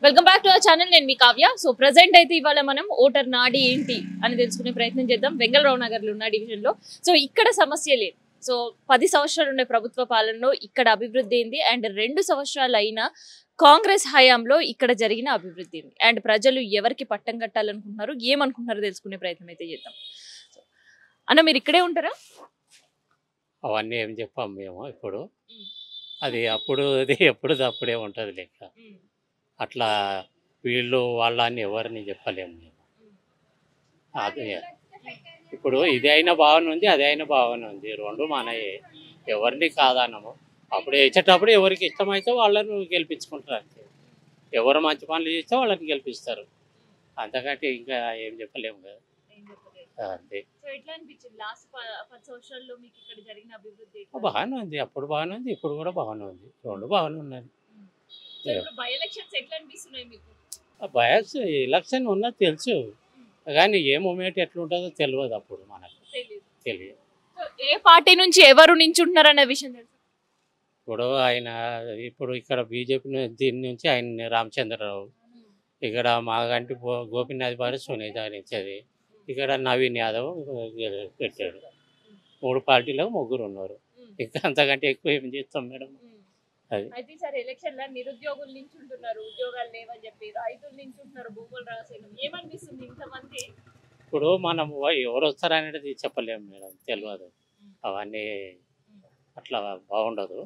Welcome back to our channel. నేను మీ Kavya. So present అయితే ఇవాళ మనం ఓటర్ నాడి ఏంటి అని తెలుసుకునే ప్రయత్నం చేద్దాం. వెంగళరావు నగర్ లో ఉన్న డివిజన్ లో. సో ఇక్కడ సమస్య లేదు. సో 10 సంవత్సరాలు ఉండే ప్రభుత్వ పాలనలో ఇక్కడ అభివృద్ధి ఏంది అండ్ 2 సంవత్సరాలు అయినా కాంగ్రెస్ హయాంలో ఇక్కడ జరిగిన అభివృద్ధి ఏంది అండ్ ప్రజలు ఎవరికి పట్టం కట్టాలనుకుంటున్నారు, ఏమనుకుంటున్నారో తెలుసుకునే ప్రయత్నం అయితే చేద్దాం. అన్న, మీరు ఇక్కడే ఉంటారా? అవన్నీ ఏం చెప్పాం మేము ఇప్పుడు. అది అప్పుడు ఎప్పుడు అప్పుడే ఉంటుంది లెక్క. అట్లా వీళ్ళు వాళ్ళని ఎవరిని చెప్పలేము మేము. అదే ఇప్పుడు ఇది అయిన భావన ఉంది, అది అయిన భావన ఉంది, రెండు మనయే. ఎవరిని కాదనము. అప్పుడు వేసేటప్పుడు ఎవరికి ఇష్టమైతే వాళ్ళను గెలిపించుకుంటారు అంతే. ఎవరు మంచి పనులు చేస్తే వాళ్ళని గెలిపిస్తారు. అంతకంటే ఇంకా ఏం చెప్పలేము కదా అంతే. బాగానే ఉంది, అప్పుడు బాగానే ఉంది, ఇప్పుడు కూడా బాగానే ఉంది, రెండు బాగానే ఉన్నది. బయాస్ ఎలక్షన్ ఉన్నది తెలుసు, కానీ ఏ మూమెంట్ ఎట్లుంటుందో తెలియదు అప్పుడు మనకు తెలియదు. ఏ పార్టీ నుంచి ఎవరు నించుంటున్నారు అనే విషయం తెలుసు. ఇప్పుడు ఆయన ఇప్పుడు ఇక్కడ బీజేపీ దీని నుంచి ఆయన రామచంద్రరావు, ఇక్కడ మాగంటి గోపీనాథ్ బారి సునీత నిచ్చేది, ఇక్కడ నవీన్ యాదవ్ పెట్టాడు. 3 పార్టీలో 3 ఉన్నారు. ఇంకా అంతకంటే ఎక్కువ ఏం చేస్తాం మేడం. అయితే సార్ ఎలక్షన్ లో నిరుద్యోగులు నించుంటున్నారు, ఉద్యోగాలు లేవని చెప్పి రైతులు నించుంటున్నారు, భూములు రాసేయడం. ఏమనిపిస్తుంది ఇంతమంది? ఇప్పుడు మనం ఎవరు వస్తారనేది చెప్పలేము మేడం, తెలియదు. అవన్నీ అట్లా బాగుండదు.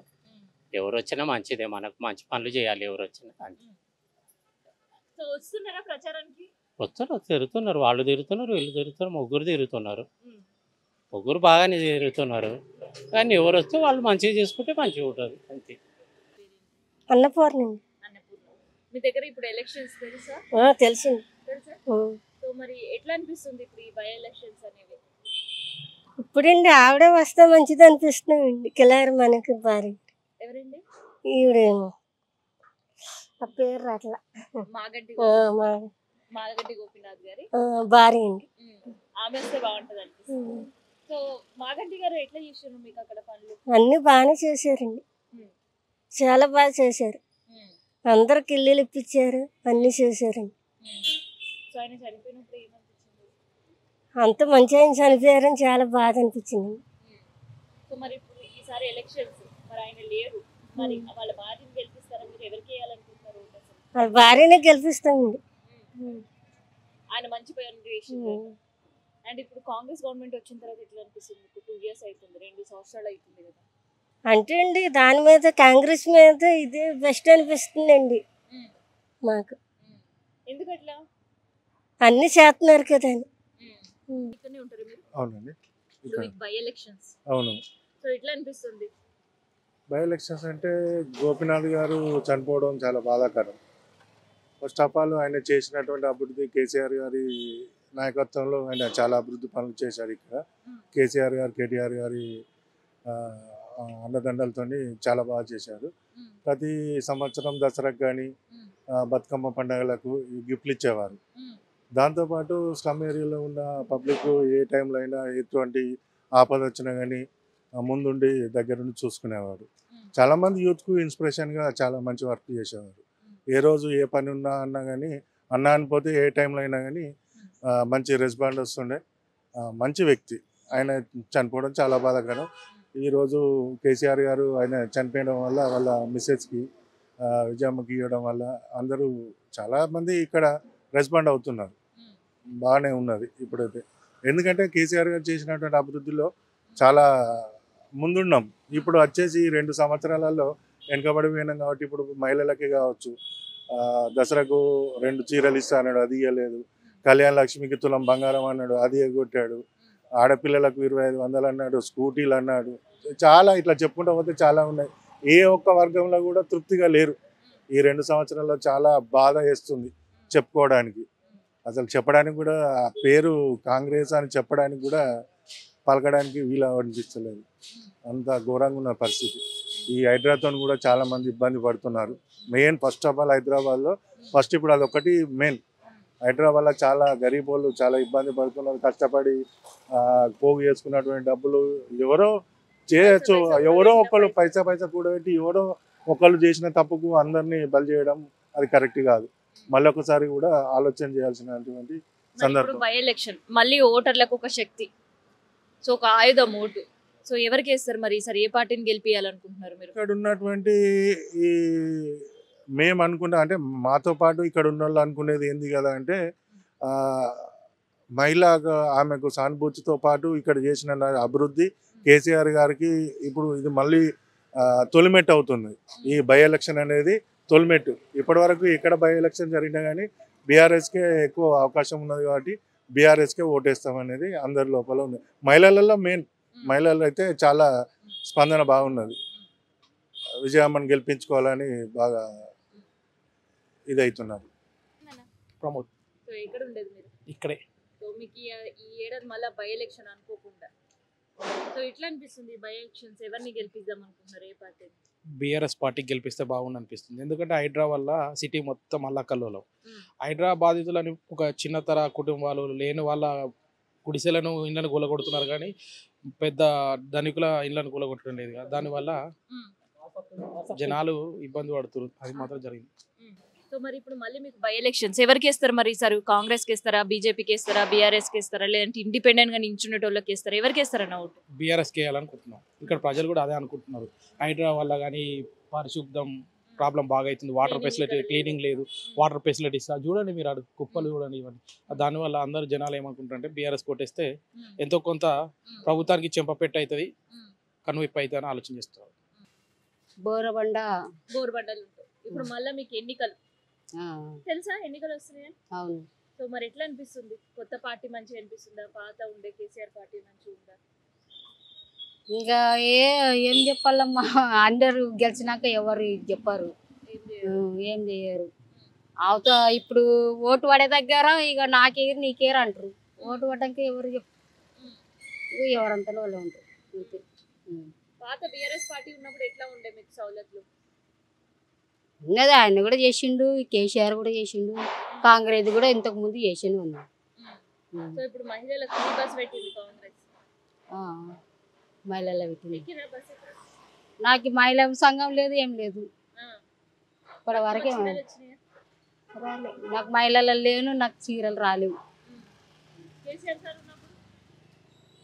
ఎవరు వచ్చినా మంచిదే, మనకు మంచి పనులు చేయాలి. ఎవరు వచ్చినా వస్తున్నారా ప్రచారానికి? వస్తున్నారు, తిరుగుతున్నారు, వాళ్ళు తిరుగుతున్నారు, వీళ్ళు తిరుగుతున్నారు, 3 తిరుగుతున్నారు. 3 బాగానే తిరుగుతున్నారు, కానీ ఎవరు వస్తే వాళ్ళు మంచిగా చేసుకుంటే మంచిగా ఉంటుంది అంతే. అన్నపూర్ణ. మీ దగ్గర ఇప్పుడు ఎలక్షన్స్ తెలుసా? తెలిసింది. తెలుసా? సో మరి ఎట్లా అనిపిస్తుంది ఇప్పుడు ఈ బై ఎలక్షన్స్ అనేవి? ఇప్పుడండి ఆవిడే వస్తే మంచిది అనిపిస్తుందండి. కిలారి మనకి భారీ. ఎవరండి? ఈవిడేమో ఆ పేరు అట్లా మాగంటి గోపీనాథ్ గారి భారీ అండి. ఆమె వస్తే బాగుంటది అనిపిస్తుంది. సో మాగంటి గారు ఎట్లా చేశారు మీకు అక్కడ పనులు? అన్ని బాగానే చేశారండి, చాలా బాగా చేశారు. అందరికి ఇల్లు ఇప్పించారు, అన్ని చేశారండి. సో ఆయన చనిపోయినప్పుడు ఏమనిపించింది? అంత మంచి ఆయన చనిపోయారని చాలా బాధ అనిపించింది. సో మరి ఇప్పుడు ఈసారి ఎలక్షన్స్ మరి ఆయన లేరు, మరి వాళ్ళ భార్యను గెలిపిస్తారా? మీరు ఎవరికి వేయాలనుకుంటున్నారు? వాళ్ళ భార్యనే గెలిపిస్తామండి. ఆయన మంచి పని చేసింది. అండ్ ఇప్పుడు కాంగ్రెస్ గవర్నమెంట్ వచ్చిన తర్వాత ఎట్లా అనిపిస్తుంది? 2 years అవుతుంది, 2 సంవత్సరాలు అవుతుంది కదా. అంటే అండి దాని మీద కాంగ్రెస్ మీద ఇదే బెస్ట్ అనిపిస్తుందండి మాకు. ఎందుకట్లా? అన్ని చేస్తున్నారు కదా అని. ఇక్కడనే ఉంటారు మీరు? అవునండి. By elections. అవును. సో ఎట్లా అనిపిస్తుంది? బై ఎలక్షన్స్ అంటే గోపీనాథ్ గారు చనిపోవడం చాలా బాధాకరం. ఫస్ట్ ఆఫ్ ఆల్ ఆయన చేసినటువంటి అభివృద్ధి, కేసీఆర్ గారి నాయకత్వంలో ఆయన చాలా అభివృద్ధి పనులు చేశారు. ఇక్కడ కేసీఆర్ గారు, కేటీఆర్ గారి అండదండలతో చాలా బాగా చేశారు. ప్రతి సంవత్సరం దసరాకు కానీ బతుకమ్మ పండుగలకు గిఫ్ట్లు ఇచ్చేవారు. దాంతోపాటు స్లమ్ ఏరియాలో ఉన్న పబ్లిక్ ఏ టైంలో అయినా ఎటువంటి ఆపద వచ్చినా కానీ ముందుండి దగ్గరుండి చూసుకునేవారు. చాలామంది యూత్కు ఇన్స్పిరేషన్గా చాలా మంచి వర్క్ చేసేవారు. ఏ రోజు ఏ పని ఉన్నా అన్నా కానీ అన్నా అనిపోతే ఏ టైంలో అయినా కానీ మంచి రెస్పాండ్ వస్తుండే మంచి వ్యక్తి. ఆయన చనిపోవడం చాలా బాధాకరం. ఈరోజు కేసీఆర్ గారు ఆయన చనిపోయడం వల్ల వాళ్ళ మిస్సెస్కి విజయమ్మకి ఇవ్వడం వల్ల అందరూ చాలామంది ఇక్కడ రెస్పాండ్ అవుతున్నారు. బాగానే ఉన్నది ఇప్పుడైతే. ఎందుకంటే కేసీఆర్ గారు చేసినటువంటి అభివృద్ధిలో చాలా ముందున్నాం. ఇప్పుడు వచ్చేసి 2 సంవత్సరాలలో వెనుకబడిపోయినాం కాబట్టి ఇప్పుడు మహిళలకే కావచ్చు, దసరాకు 2 చీరలు ఇస్తా అన్నాడు, అది ఇవ్వలేదు. కళ్యాణ లక్ష్మికి తులం బంగారం అన్నాడు, అది ఎగ్గొట్టాడు. ఆడపిల్లలకు 2500 అన్నాడు, స్కూటీలు అన్నాడు. చాలా ఇట్లా చెప్పుకుంటూ పోతే చాలా ఉన్నాయి. ఏ ఒక్క వర్గంలో కూడా తృప్తిగా లేరు. ఈ 2 సంవత్సరాల్లో చాలా బాధ వేస్తుంది చెప్పుకోవడానికి. అసలు చెప్పడానికి కూడా పేరు కాంగ్రెస్ అని చెప్పడానికి కూడా పలకడానికి వీలు అనిపిస్తలేదు. అంత ఘోరంగా ఉన్న పరిస్థితి. ఈ హైదరాబాద్తో కూడా చాలామంది ఇబ్బంది పడుతున్నారు. మెయిన్ ఫస్ట్ ఆఫ్ ఆల్ హైదరాబాద్లో ఫస్ట్ ఇప్పుడు అదొకటి మెయిన్. హైదరాబాద్లో చాలా గరీబ్ వాళ్ళు చాలా ఇబ్బంది పడుతున్నారు. కష్టపడి పోగు చేసుకున్నటువంటి డబ్బులు ఎవరో చేయొచ్చు, ఎవరో ఒకళ్ళు పైసా కూడబెట్టి ఎవరో ఒకళ్ళు చేసిన తప్పుకు అందరినీ బలి చేయడం అది కరెక్ట్ కాదు. మళ్ళొకసారి కూడా ఆలోచన చేయాల్సినటువంటి సందర్భం. బై ఎలక్షన్ మళ్ళీ ఓటర్లకు ఒక శక్తి, సో ఒక ఆయుధం ఓటు. సో ఎవరికి వేస్తారు మరి ఈసారి, ఏ పార్టీని గెలిపియాలనుకుంటున్నారు మీరు? ఇక్కడ ఉన్నటువంటి ఈ మేము అనుకున్న అంటే మాతో పాటు ఇక్కడ ఉన్న వాళ్ళు అనుకునేది ఏంది కదా అంటే మహిళా ఆమెకు సానుభూతితో పాటు ఇక్కడ చేసిన అభివృద్ధి కేసీఆర్ గారికి ఇప్పుడు ఇది మళ్ళీ తొలిమెట్టు అవుతుంది. ఈ బై ఎలక్షన్ అనేది తొలిమెట్టు. ఇప్పటి వరకు ఎక్కడ బై ఎలక్షన్ జరిగినా కానీ బీఆర్ఎస్కే ఎక్కువ అవకాశం ఉన్నది కాబట్టి బీఆర్ఎస్కే ఓటేస్తామనేది అందరి లోపల ఉంది. మహిళలలో మెయిన్ మహిళలు అయితే చాలా స్పందన బాగున్నది. విజయమ్మని గెలిపించుకోవాలని బాగా ఇదవుతున్నారు. ప్రమోద్ సో ఎక్కడ ఉండేది మీరు? ఇక్కడే. సో మీకు ఈ ఏడాది మళ్ళీ బై ఎలక్షన్ అనుకోకుండా, సో ఎట్లా అనిపిస్తుంది బై ఎలక్షన్స్? ఎవరిని గెలిపిద్దాం అనుకుంటున్నారు, ఏ పార్టీ? బీఆర్ఎస్ పార్టీకి గెలిపిస్తే బాగుంది అనిపిస్తుంది. ఎందుకంటే హైడ్రా వల్ల సిటీ మొత్తం అల్లకల్లోలం. హైడ్రా బాధితులని ఒక చిన్నతర కుటుంబాలు లేని వాళ్ళ గుడిసెలను ఇళ్ళను కూలగొడుతున్నారు, కానీ పెద్ద ధనికుల ఇళ్ళను కూలగొట్టడం లేదు కదా. దానివల్ల జనాలు ఇబ్బంది పడుతున్నారు. అది మాత్రం జరిగింది. సో మరి ఇప్పుడు మళ్ళీ మీకు బై ఎలక్షన్స్ ఎవరికి వేస్తారు మరి ఈసారి? కాంగ్రెస్కి వేస్తారా, బీజేపీకి వేస్తారా, బీఆర్ఎస్కి వేస్తారా, లేదంటే ఇండిపెండెంట్ గా నించునేటోళ్ళకి వేస్తారా? ఎవరికి వేస్తారన్న ఓటు? బీఆర్ఎస్కి వేయాలనుకుంటున్నాం. ఇక్కడ ప్రజలు కూడా అదే అనుకుంటున్నారు. హైడ్రా వల్ల కానీ పరిశుభ్రం ప్రాబ్లం బాగా అవుతుంది. వాటర్ ఫెసిలిటీ, క్లీనింగ్ లేదు, వాటర్ ఫెసిలిటీస్ చూడండి మీరు, అడు కుప్పలు చూడండి ఇవన్నీ. దానివల్ల అందరు జనాలు ఏమనుకుంటారంటే బీఆర్ఎస్ కొట్టేస్తే ఎంతో కొంత ప్రభుత్వానికి చెంపపెట్టు అవుతుంది, కనువిప్పు అవుతుంది అని ఆలోచన చేస్తారు. బోర్బండలు ఇప్పుడు మళ్ళీ మీకు ఎన్నికలు తెలుసా? ఎన్నికలు వస్తున్నాయి. అవును. సో మరి ఎట్లా అనిపిస్తుంది? కొత్త పార్టీ మంచిగా అనిపిస్తుందా, పాత ఉండే కేసీఆర్ పార్టీ మంచిగా ఉందా? ఇంకా ఏం చెప్పాలమ్మా, అందరు గెలిచినాక ఎవరు చెప్పారు, ఏం చేయరు. అవత ఇప్పుడు ఓటు పడే దగ్గర ఇక నాకేరు నీకేరు అంటారు. ఓటు పడ్డాక ఎవరు ఎవరంతలో వాళ్ళు ఉంటారు. పాత బీఆర్ఎస్ పార్టీ ఉన్నప్పుడు ఎట్లా ఉండే మీకు సౌలతులు? ఉన్నది, ఆయన కూడా చేసిండు, కేసీఆర్ కూడా చేసిండు, కాంగ్రెస్ కూడా ఇంతకు ముందు చేసిండు ఉన్నాడు. సో ఇప్పుడు మహిళలకు ఫ్రీ బస్ పెట్టింది కాంగ్రెస్. మహిళల పెట్టింది. నాకు మహిళా సంఘం లేదు, ఏం లేదు. ఇప్పటి వరకే రాలేదు. నాకు మహిళల లేను, నాకు చీరలు రాలేవు.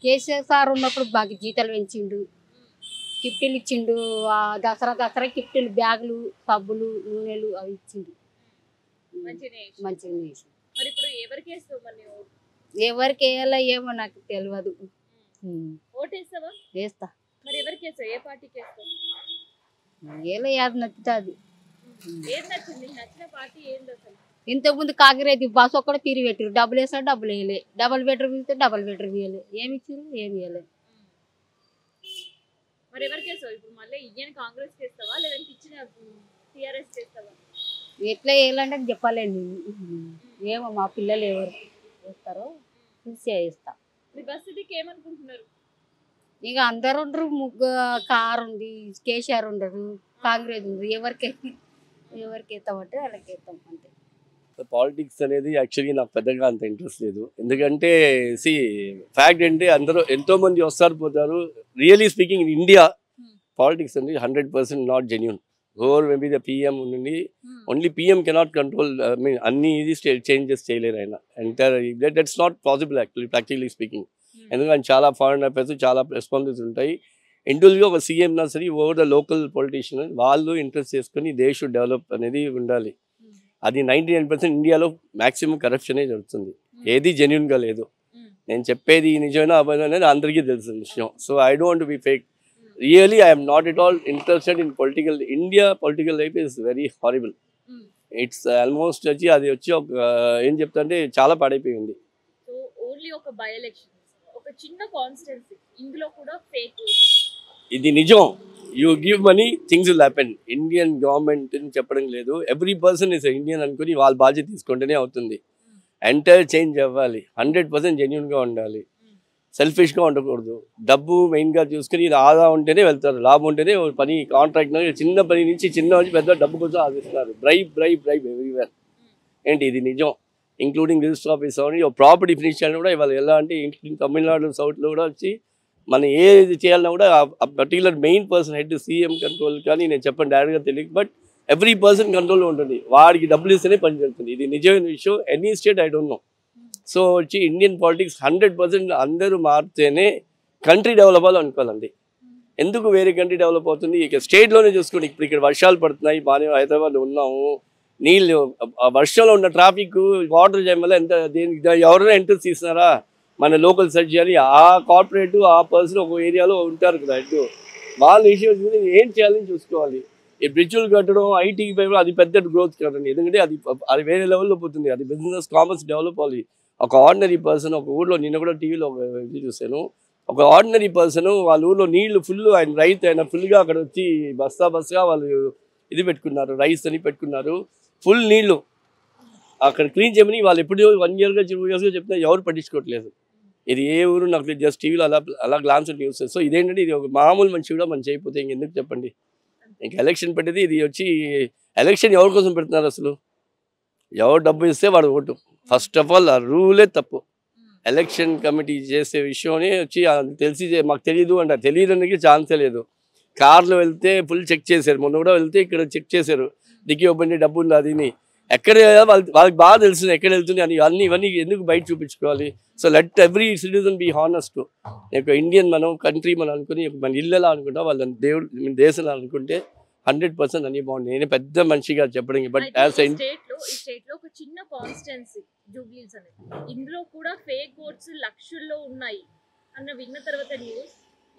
కేసీఆర్ సార్ ఉన్నప్పుడు బాగా జీతాలు పెంచిండు, గిఫ్ట్లు ఇచ్చిండు. దసరా గిఫ్ట్లు, బ్యాగులు, సబ్బులు, నూనెలు అవి ఇచ్చిండు. మంచిగా ఎవరికి వేయాలో ఏమో నాకు తెలియదు. వేస్తా. ఏలో ఏది నచ్చుతుంది. ఇంతకుముందు కాంగ్రెస్ బస్ ఒక్కడ పీరి పెట్టారు, డబ్బులు వేసాడు, డబ్బులు వేయలే. డబుల్ బెడ్రూమ్ ఇస్తే డబుల్ బెడ్రూమ్ వేయలే. ఏమి ఇచ్చారు, ఏమి వేయలే. ఎట్లా వేయాలంటే చెప్పాలండి. ఏమో మా పిల్లలు ఎవరు వేస్తారో చూసి వేస్తా. ఇక అందరు ఉండరు, కారు ఉంది, కేసీఆర్ ఉండరు, కాంగ్రెస్ ఉంది. ఎవరికి వేస్తామంటే వాళ్ళకి వేస్తాం అంతే. పాలిటిక్స్ అనేది యాక్చువల్లీ నాకు పెద్దగా అంత ఇంట్రెస్ట్ లేదు. ఎందుకంటే ఫ్యాక్ట్ అంటే అందరూ ఎంతోమంది వస్తారు పోతారు. Really speaking in India politics అనేది 100% not genuine. Over maybe the PM నుండి only PM cannot control, I mean అన్ని ఇది చేంజెస్ చేయలేరు ఆయన. Entire that's not possible actually practically speaking. ఎందుకంటే చాలా ఫారెన్ అఫేర్స్, చాలా రెస్పాన్సిబిలిటీస్ ఉంటాయి. ఇండివిజువల్గా ఒక సీఎం నా సరే ఓవర్ ద లోకల్ పొలిటీషియన్ వాళ్ళు ఇంట్రెస్ట్ చేసుకుని దే షుడ్ డెవలప్ అనేది ఉండాలి. అది 99% ఇండియాలో మ్యాక్సిమం కరప్షనే జరుగుతుంది. ఏది జెన్యున్గా లేదు. నేను చెప్పేది నిజమైనా అబద్ధం అనేది అందరికీ తెలిసిన విషయం. So I don't be fake. Really I'm not at all interested in political. India political life is very horrible. It's almost వచ్చి అది వచ్చి ఒక ఏం చెప్తా అంటే చాలా పాడైపోయింది. ఇది నిజం. You give money, things will happen. Indian government చెప్పడం లేదు. ఎవ్రీ పర్సన్ ఇస్ ఇండియన్ అనుకుని వాళ్ళ బాధ్యత తీసుకుంటేనే అవుతుంది. ఎంటైర్ చేంజ్ అవ్వాలి. 100% జెన్యున్గా ఉండాలి. సెల్ఫిష్గా ఉండకూడదు. డబ్బు మెయిన్గా చూసుకుని ఆదా ఉంటేనే వెళ్తారు, లాభం ఉంటేనే పని. కాంట్రాక్ట్ చిన్న పని నుంచి పెద్ద డబ్బు కోసం ఆశిస్తున్నారు. Bribe everywhere. ఏంటి ఇది నిజం. ఇంక్లూడింగ్ రిజిస్టర్ ఆఫీస్ అవన్నీ ప్రాపర్టీ ఫినిష్ చేయడం కూడా ఇవాళ ఎలా అంటే తమిళనాడు సౌత్లో కూడా వచ్చి మనం ఏది చేయాలన్నా కూడా ఆ particular main person head CM control కానీ నేను చెప్పండి డైరెక్ట్గా తెలియదు. బట్ ఎవ్రీ పర్సన్ కంట్రోల్లో ఉంటుంది, వాడికి డబ్బులు ఇస్తేనే పని జరుగుతుంది. ఇది నిజమైన విషయం. Any state I don't know. So వచ్చి ఇండియన్ పాలిటిక్స్ 100% అందరూ మారితేనే కంట్రీ డెవలప్ అవ్వాలి అనుకోవాలండి. ఎందుకు వేరే కంట్రీ డెవలప్ అవుతుంది? ఇక స్టేట్లోనే చూసుకోండి. ఇప్పుడు ఇక్కడ వర్షాలు పడుతున్నాయి, బాగానే హైదరాబాద్లో ఉన్నాము, నీళ్ళు వర్షంలో ఉన్న ట్రాఫిక్ వాటర్ జామ్ వల్ల ఎంత ఎవరైనా ఎంట్రెన్స్ తీస్తున్నారా? మన లోకల్ సెర్చ్ చేయాలి. ఆ కార్పొరేట్ ఆ పర్సన్ ఒక ఏరియాలో ఉంటారు కదా, అటు వాళ్ళ ఇష్యూ ఏం చేయాలని చూసుకోవాలి. ఈ బ్రిడ్జులు కట్టడం, ఐటీకి పోయి అది పెద్ద గ్రోత్ కదండి. ఎందుకంటే అది వేరే లెవెల్లో పోతుంది. అది బిజినెస్ కామర్స్ డెవలప్ అవ్వాలి. ఒక ఆర్డినరీ పర్సన్ ఒక ఊళ్ళో, నిన్న కూడా టీవీలో ఇది చూశాను, ఒక ఆర్డినరీ పర్సన్ వాళ్ళ ఊళ్ళో నీళ్లు ఫుల్, ఆయన రైతు, ఆయన ఫుల్గా అక్కడ వచ్చి బస్తా వాళ్ళు ఇది పెట్టుకున్నారు, రైస్ అని పెట్టుకున్నారు, ఫుల్ నీళ్లు అక్కడ క్లీన్ చేయమని వాళ్ళు ఎప్పుడు 1 yearగా 2 yearsగా చెప్తున్నా ఎవరు పట్టించుకోవట్లేదు. ఇది ఏ ఊరు నాకు జస్ట్ టీవీలో అలా గ్లాన్స్ న్యూస్. సో ఇదేంటంటే ఇది ఒక మామూలు మనిషి కూడా మనం చేయకపోతే ఇంకెందుకు చెప్పండి. ఇంకా ఎలక్షన్ పెట్టేది ఇది వచ్చి ఎలక్షన్ ఎవరి కోసం పెడుతున్నారు అసలు? ఎవరు డబ్బు ఇస్తే వాడు ఓటు. ఫస్ట్ ఆఫ్ ఆల్ ఆ రూలే తప్పు. ఎలక్షన్ కమిటీ చేసే విషయమే వచ్చి తెలిసి మాకు తెలియదు అంటారు. తెలియడానికి ఛాన్సే లేదు. కార్లో వెళ్తే ఫుల్ చెక్ చేశారు. మొన్న కూడా వెళ్తే ఇక్కడ చెక్ చేశారు, డిక్కీ ఓపెన్ డబ్బు ఉంది అది ఎక్కడ వాళ్ళకి బాగా తెలుస్తుంది ఎక్కడ వెళ్తుంది అని. ఇవన్నీ ఎందుకు బయట చూపించుకోవాలి? So let every citizen be honest. Indian మనం కంట్రీ మనం అనుకుని మన ఇల్లు ఎలా అనుకుంటా వాళ్ళని దేవుడు దేశంలో అనుకుంటే 100% అన్ని బాగుంది. నేను పెద్ద మనిషిగా చెప్పడానికి, బట్ యాజ్ ఈ స్టేట్ లో ఒక చిన్న కాన్స్టిట్యున్సీ జూబ్లీస్ అనేది, ఇందులో కూడా ఫేక్ ఓట్స్ లక్షల్లో ఉన్నాయి అన్న విన్న తర్వాత న్యూస్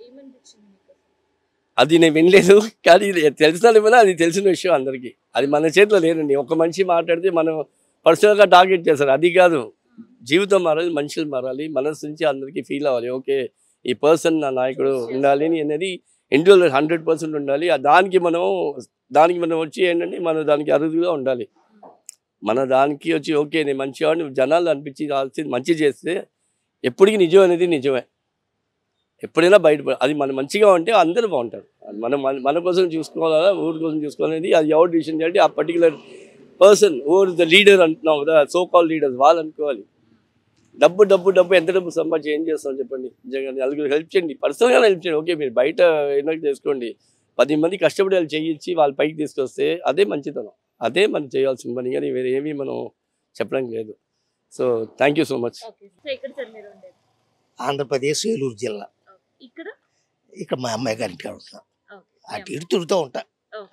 ఏమనిపించింది మీకు? అది నేను వినలేదు, కానీ తెలిసిన అది తెలిసిన విషయం అందరికీ. అది మన చేతిలో లేదండి. ఒక మనిషి మాట్లాడితే మనం పర్సనల్గా టార్గెట్ చేస్తారు. అది కాదు, జీవితం మారాలి, మనుషులు మారాలి, మనసు నుంచి అందరికీ ఫీల్ అవ్వాలి. ఓకే, ఈ పర్సన్ నా నాయకుడు ఉండాలి అనేది ఇండివిజువల్ 100% ఉండాలి. దానికి మనం వచ్చి ఏంటంటే మనం దానికి అరుదుగా ఉండాలి. మన దానికి వచ్చి ఓకే నేను మంచివాడిని జనాలు అనిపించి మంచి చేస్తే ఎప్పటికీ నిజం అనేది నిజమే. ఎప్పుడైనా అది మనం మంచిగా ఉంటే అందరూ బాగుంటారు. మన కోసం చూసుకోవాలా, ఊరి కోసం చూసుకోవాలనేది అది ఎవరు డిసిషన్ చేయాలి. ఆ particular person over the leader అంటున్నాం కదా, సో కాల్ లీడర్స్ వాళ్ళు అనుకోవాలి. డబ్బు ఎంత డబ్బు సంపాదించి ఏం చేస్తాం చెప్పండి? జగన్ నలుగురు హెల్ప్ చేయండి, పర్సనల్గా హెల్ప్ చేయండి. ఓకే, మీరు బయట ఎన్నో చేసుకోండి, 10 మంది కష్టపడి వాళ్ళు చేయించి వాళ్ళ పైకి తీసుకొస్తే అదే మంచితనం, అదే మనం చేయాల్సిన పని. కానీ వేరే ఏమీ మనం చెప్పడానికి లేదు. So thank you so much. Andhra Pradesh Eluru జిల్లా. ఇక్కడ మా అమ్మాయి గారి ఇంటికి వెళ్తాం, అటు ఇటు తిరుగుతూ ఉంటా.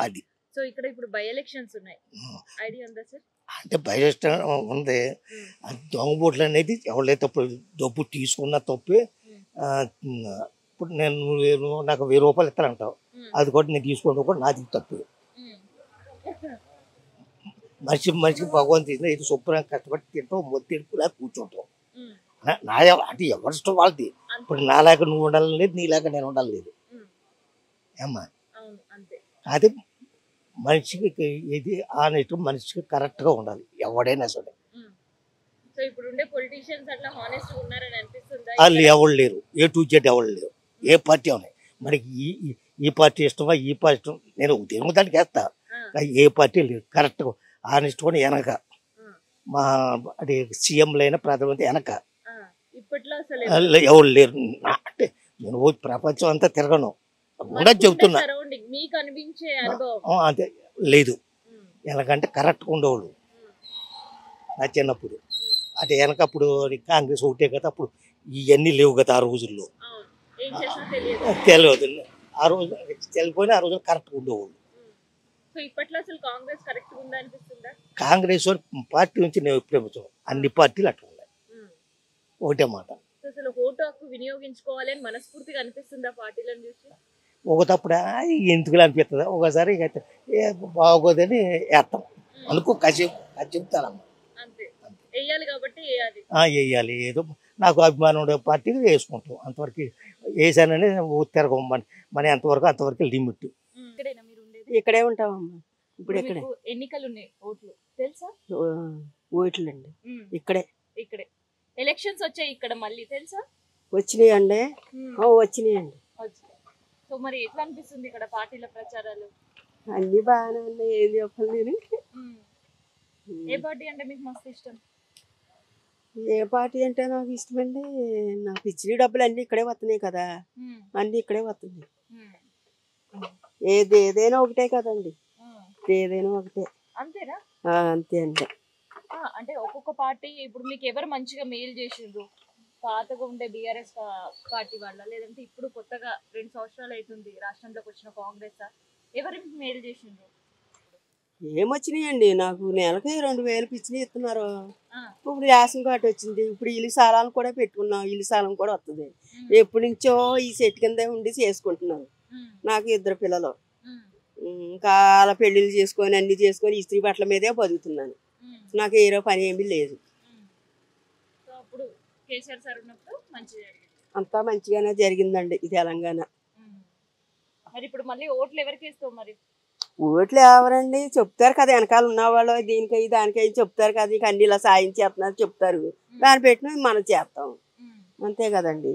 అది సో ఇక్కడ ఇప్పుడు బై ఎలక్షన్స్ ఉన్నాయి, ఐడియా ఉందా సార్? అంటే బయట ఉంది. దొంగబోట్లు అనేది ఎవరైతే తప్పు డబ్బు తీసుకున్న తప్పే. ఇప్పుడు నాకు 1000 రూపాయలు ఇస్తానంటావు, అది కూడా నేను తీసుకోవడం కూడా నాది తప్పు. మనిషికి భగవంతుడు ఇది శుభ్రంగా కష్టపడి తింటాం, మొత్తం కూర్చుంటాం. అంటే ఎవరి ఇష్టం వాళ్ళది. ఇప్పుడు నాలాగా నువ్వు ఉండాలని లేదు, నీలాగా నేను ఉండాలి లేదు ఏమ్మా. అదే మనిషికి ఇది ఆనెస్ట్, మనిషికి కరెక్ట్గా ఉండాలి ఎవడైనా సరే. వాళ్ళు ఎవరు లేరు, A to Z ఎవరు లేరు, ఏ పార్టీ ఉన్నాయి. మనకి ఈ పార్టీ ఇష్టమా, ఈ పార్టీ ఇష్టం, నేను దేవుని దానికి వేస్తా. ఏ పార్టీ లేరు కరెక్ట్గా ఆనెస్ట్ కూడా వెనక. మా అది సీఎంలైనా ప్రధానమంత్రి వెనక ఎవరు లేరు. అంటే నేను ప్రపంచం అంతా తిరగను కూడా చెబుతున్నా, అంతే లేదు. ఎలాగంటే కరెక్ట్గా ఉండేవాళ్ళు నా చిన్నప్పుడు. అంటే వెనకప్పుడు కాంగ్రెస్ ఒకటే కదా, అప్పుడు ఇవన్నీ లేవు కదా ఆ రోజుల్లో, తెలియదు. ఆ రోజు తెలిపోయినా ఆ రోజుల్లో కరెక్ట్గా ఉండేవాళ్ళు. కాంగ్రెస్ పార్టీ నుంచి నేను ఎప్పుడేమో అన్ని పార్టీలు అట్లా ఉన్నాయి, ఒకటే మాట. ఒకటప్పుడు ఎందుకు అనిపిస్తుంది, ఒకసారి బాగోదని వేస్తాం అనుకో, చెప్తానమ్మా. వేయాలి, ఏదో నాకు అభిమానం ఉండే పార్టీకి వేసుకుంటాం. అంతవరకు వేసానని తిరగమని మన అంతవరకు లిమిట్. ఇక్కడే ఉంటామమ్మా. ఇప్పుడు ఇక్కడే ఎన్నికలు ఉన్నాయి, ఓట్లు తెలుసా? ఓట్లు అండి ఇక్కడే ఎలక్షన్స్ వచ్చాయి ఇక్కడ మళ్ళీ తెలుసా? వచ్చినాయి అండి, వచ్చినాయి అండి. సో మరి ఎట్లా అనిపిస్తుంది ఇక్కడ పార్టీల ప్రచారాలు? అన్ని బాగానే ఉన్నాయి, ఏం చెప్పాలి నేను. ఏ పార్టీ అంటే మీకు మస్తు ఇష్టం? ఏ పార్టీ అంటే నాకు ఇష్టమండి, నాకు ఇచ్చిన డబ్బులు అన్ని ఇక్కడే వస్తున్నాయి కదా, అన్ని ఇక్కడే వస్తున్నాయి. ఏదైనా ఒకటే కదండి. ఏదైనా ఒకటే. అంతేనా? అంతే అండి. అంటే ఒక్కొక్క పార్టీ ఇప్పుడు మీకు ఎవరు మంచిగా మేలు చేసిండ్రు? పాతగా ఉండే బీఆర్ఎస్ పార్టీ వాళ్ళ, లేదంటే ఇప్పుడు కొత్తగా 2 సంవత్సరాలు అవుతుంది రాష్ట్రంలోకి వచ్చిన కాంగ్రెస్, ఎవరు మేలు చేసిండ్రు? ఏమొచ్చినాయండి నాకు నెలకి 2000 పిచ్చిని ఇస్తున్నారు. ఇప్పుడు రేషన్ కార్డు వచ్చింది. ఇప్పుడు ఇల్లు స్థలాలు కూడా పెట్టుకున్నాం. ఇల్లు స్థలం కూడా వస్తుంది. ఎప్పటి నుంచో ఈ చెట్టు కింద ఉండి చేసుకుంటున్నాను. నాకు 2 పిల్లలు. ఇంకా అలా పెళ్ళిళ్ళు చేసుకొని అన్ని చేసుకొని ఇస్త్రీ బట్టల మీదే బతుకుతున్నాను. నాకు ఏ పని ఏమీ లేదు. అంతా మంచిగానే జరిగిందండి ఈ తెలంగాణ. మరి ఇప్పుడు మళ్ళీ ఓట్లు ఎవరికి వేస్తావు? మరి ఓట్లు ఎవరండి చెప్తారు కదా, వెనకాల ఉన్నవాళ్ళు దీనికై దానికై చెప్తారు కదా, ఇక అన్ని ఇలా సాయం చేస్తున్నారు చెప్తారు, దాన్ని పెట్టి మనం చేస్తాం అంతే కదండి.